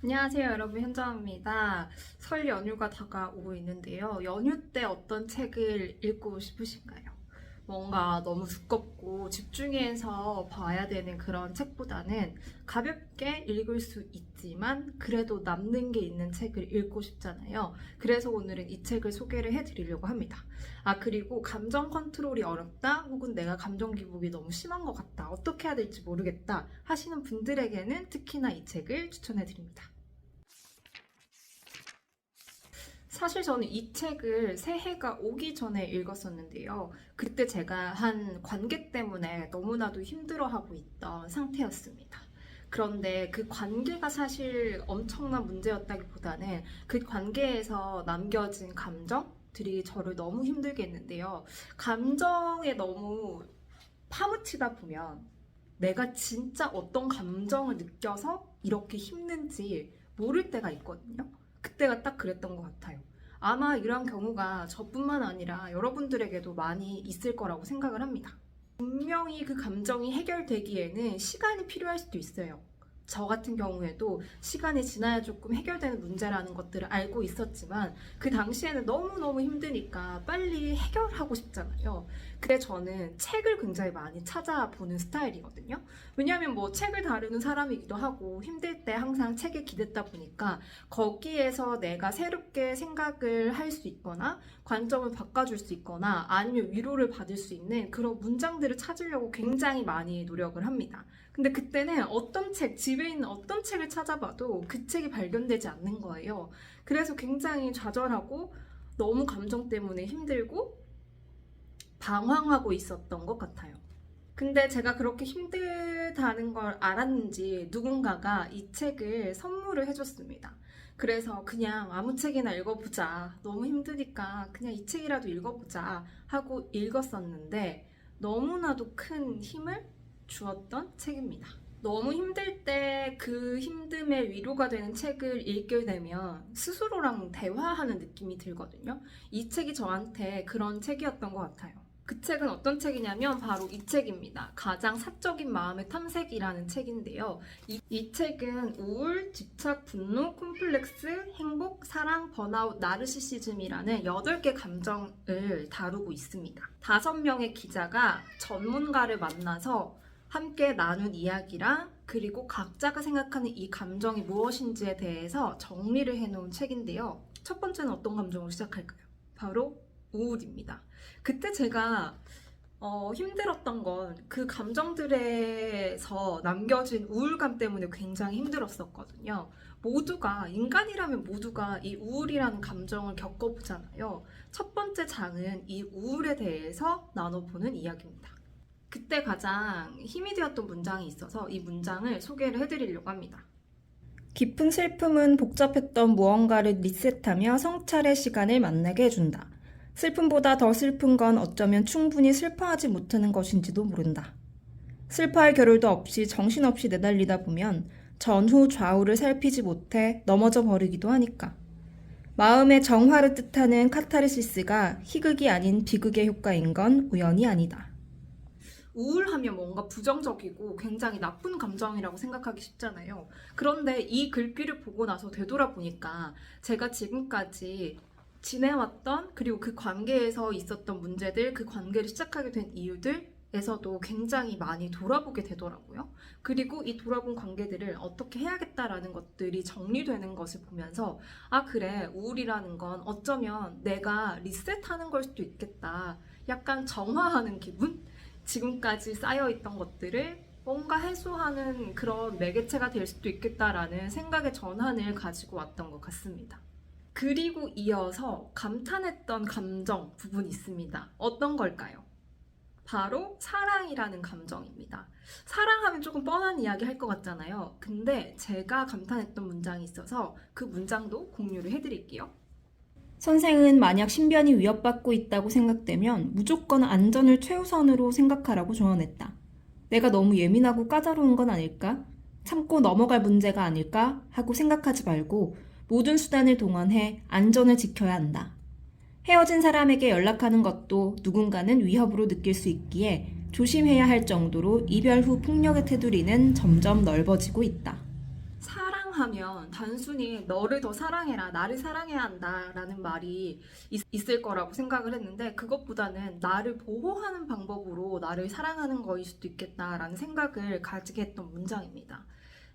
안녕하세요, 여러분. 현정입니다. 설 연휴가 다가오고 있는데요. 연휴 때 어떤 책을 읽고 싶으신가요? 뭔가 너무 두껍고 집중해서 봐야 되는 그런 책보다는 가볍게 읽을 수 있지만 그래도 남는 게 있는 책을 읽고 싶잖아요. 그래서 오늘은 이 책을 소개를 해드리려고 합니다. 그리고 감정 컨트롤이 어렵다 혹은 내가 감정 기복이 너무 심한 것 같다, 어떻게 해야 될지 모르겠다 하시는 분들에게는 특히나 이 책을 추천해드립니다. 사실 저는 이 책을 새해가 오기 전에 읽었었는데요. 그때 제가 한 관계 때문에 너무나도 힘들어하고 있던 상태였습니다. 그런데 그 관계가 사실 엄청난 문제였다기보다는 그 관계에서 남겨진 감정들이 저를 너무 힘들게 했는데요. 감정에 너무 파묻히다 보면 내가 진짜 어떤 감정을 느껴서 이렇게 힘든지 모를 때가 있거든요. 그때가 딱 그랬던 것 같아요. 아마 이런 경우가 저뿐만 아니라 여러분들에게도 많이 있을 거라고 생각을 합니다. 분명히 그 감정이 해결되기에는 시간이 필요할 수도 있어요. 저 같은 경우에도 시간이 지나야 조금 해결되는 문제라는 것들을 알고 있었지만 그 당시에는 너무너무 힘드니까 빨리 해결하고 싶잖아요. 그래 저는 책을 굉장히 많이 찾아보는 스타일이거든요. 왜냐하면 뭐 책을 다루는 사람이기도 하고 힘들 때 항상 책에 기댔다 보니까 거기에서 내가 새롭게 생각을 할 수 있거나 관점을 바꿔줄 수 있거나 아니면 위로를 받을 수 있는 그런 문장들을 찾으려고 굉장히 많이 노력을 합니다. 근데 그때는 어떤 책, 집에 있는 어떤 책을 찾아봐도 그 책이 발견되지 않는 거예요. 그래서 굉장히 좌절하고 너무 감정 때문에 힘들고 방황하고 있었던 것 같아요. 근데 제가 그렇게 힘들다는 걸 알았는지 누군가가 이 책을 선물을 해줬습니다. 그래서 그냥 아무 책이나 읽어보자. 너무 힘드니까 그냥 이 책이라도 읽어보자 하고 읽었었는데 너무나도 큰 힘을 주었던 책입니다. 너무 힘들 때 그 힘듦의 위로가 되는 책을 읽게 되면 스스로랑 대화하는 느낌이 들거든요. 이 책이 저한테 그런 책이었던 것 같아요. 그 책은 어떤 책이냐면 바로 이 책입니다. 가장 사적인 마음의 탐색이라는 책인데요. 이 책은 우울, 집착, 분노, 콤플렉스, 행복, 사랑, 번아웃, 나르시시즘이라는 8개 감정을 다루고 있습니다. 5명의 기자가 전문가를 만나서 함께 나눈 이야기랑 그리고 각자가 생각하는 이 감정이 무엇인지에 대해서 정리를 해놓은 책인데요. 첫 번째는 어떤 감정으로 시작할까요? 바로 우울입니다. 그때 제가 힘들었던 건 그 감정들에서 남겨진 우울감 때문에 굉장히 힘들었었거든요. 인간이라면 모두가 이 우울이라는 감정을 겪어보잖아요. 첫 번째 장은 이 우울에 대해서 나눠보는 이야기입니다. 그때 가장 힘이 되었던 문장이 있어서 이 문장을 소개를 해드리려고 합니다. 깊은 슬픔은 복잡했던 무언가를 리셋하며 성찰의 시간을 만나게 해준다. 슬픔보다 더 슬픈 건 어쩌면 충분히 슬퍼하지 못하는 것인지도 모른다. 슬퍼할 겨를도 없이 정신없이 내달리다 보면 전후 좌우를 살피지 못해 넘어져 버리기도 하니까. 마음의 정화를 뜻하는 카타르시스가 희극이 아닌 비극의 효과인 건 우연이 아니다. 우울하면 뭔가 부정적이고 굉장히 나쁜 감정이라고 생각하기 쉽잖아요. 그런데 이 글귀를 보고 나서 되돌아보니까 제가 지금까지 지내왔던 그리고 그 관계에서 있었던 문제들, 그 관계를 시작하게 된 이유들에서도 굉장히 많이 돌아보게 되더라고요. 그리고 이 돌아본 관계들을 어떻게 해야겠다라는 것들이 정리되는 것을 보면서 그래, 우울이라는 건 어쩌면 내가 리셋하는 걸 수도 있겠다. 약간 정화하는 기분? 지금까지 쌓여있던 것들을 뭔가 해소하는 그런 매개체가 될 수도 있겠다라는 생각의 전환을 가지고 왔던 것 같습니다. 그리고 이어서 감탄했던 감정 부분이 있습니다. 어떤 걸까요? 바로 사랑이라는 감정입니다. 사랑하면 조금 뻔한 이야기 할 것 같잖아요. 근데 제가 감탄했던 문장이 있어서 그 문장도 공유를 해드릴게요. 선생은 만약 신변이 위협받고 있다고 생각되면 무조건 안전을 최우선으로 생각하라고 조언했다. 내가 너무 예민하고 까다로운 건 아닐까? 참고 넘어갈 문제가 아닐까? 하고 생각하지 말고 모든 수단을 동원해 안전을 지켜야 한다. 헤어진 사람에게 연락하는 것도 누군가는 위협으로 느낄 수 있기에 조심해야 할 정도로 이별 후 폭력의 테두리는 점점 넓어지고 있다. 사랑하면 단순히 너를 더 사랑해라, 나를 사랑해야 한다라는 말이 있을 거라고 생각을 했는데 그것보다는 나를 보호하는 방법으로 나를 사랑하는 거일 수도 있겠다라는 생각을 가지게 했던 문장입니다.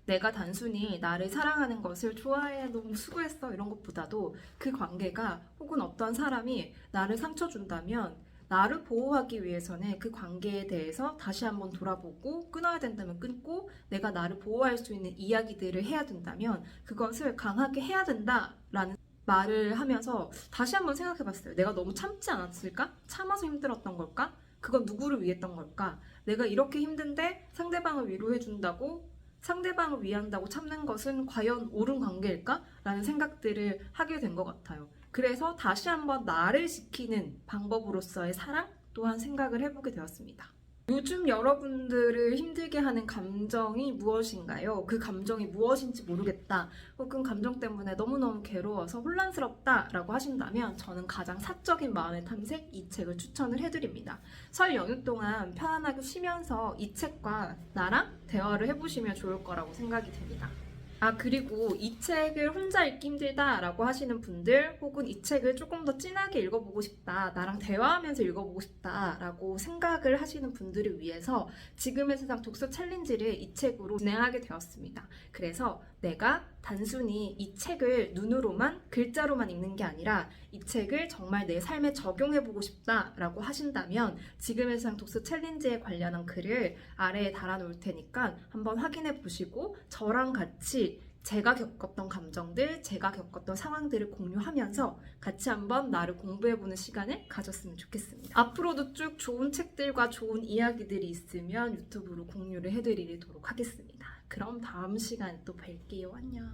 내가 단순히 나를 사랑하는 것을 좋아해, 너무 수고했어 이런 것보다도 그 관계가 혹은 어떤 사람이 나를 상처 준다면 나를 보호하기 위해서는 그 관계에 대해서 다시 한번 돌아보고 끊어야 된다면 끊고 내가 나를 보호할 수 있는 이야기들을 해야 된다면 그것을 강하게 해야 된다라는 말을 하면서 다시 한번 생각해 봤어요. 내가 너무 참지 않았을까? 참아서 힘들었던 걸까? 그건 누구를 위했던 걸까? 내가 이렇게 힘든데 상대방을 위로해 준다고 상대방을 위한다고 참는 것은 과연 옳은 관계일까? 라는 생각들을 하게 된 것 같아요. 그래서 다시 한번 나를 지키는 방법으로서의 사랑 또한 생각을 해보게 되었습니다. 요즘 여러분들을 힘들게 하는 감정이 무엇인가요? 그 감정이 무엇인지 모르겠다. 혹은 감정 때문에 너무너무 괴로워서 혼란스럽다 라고 하신다면 저는 가장 사적인 마음의 탐색 이 책을 추천을 해드립니다. 설 연휴 동안 편안하게 쉬면서 이 책과 나랑 대화를 해보시면 좋을 거라고 생각이 됩니다. 그리고 이 책을 혼자 읽기 힘들다 라고 하시는 분들 혹은 이 책을 조금 더 진하게 읽어보고 싶다, 나랑 대화하면서 읽어보고 싶다 라고 생각을 하시는 분들을 위해서 지금의 세상 독서 챌린지를 이 책으로 진행하게 되었습니다. 그래서 내가 단순히 이 책을 눈으로만 글자로만 읽는 게 아니라 이 책을 정말 내 삶에 적용해보고 싶다라고 하신다면 지금의 세상 독서 챌린지에 관련한 글을 아래에 달아놓을 테니까 한번 확인해 보시고 저랑 같이 제가 겪었던 감정들, 제가 겪었던 상황들을 공유하면서 같이 한번 나를 공부해보는 시간을 가졌으면 좋겠습니다. 앞으로도 쭉 좋은 책들과 좋은 이야기들이 있으면 유튜브로 공유를 해드리도록 하겠습니다. 그럼 다음 시간에 또 뵐게요. 안녕.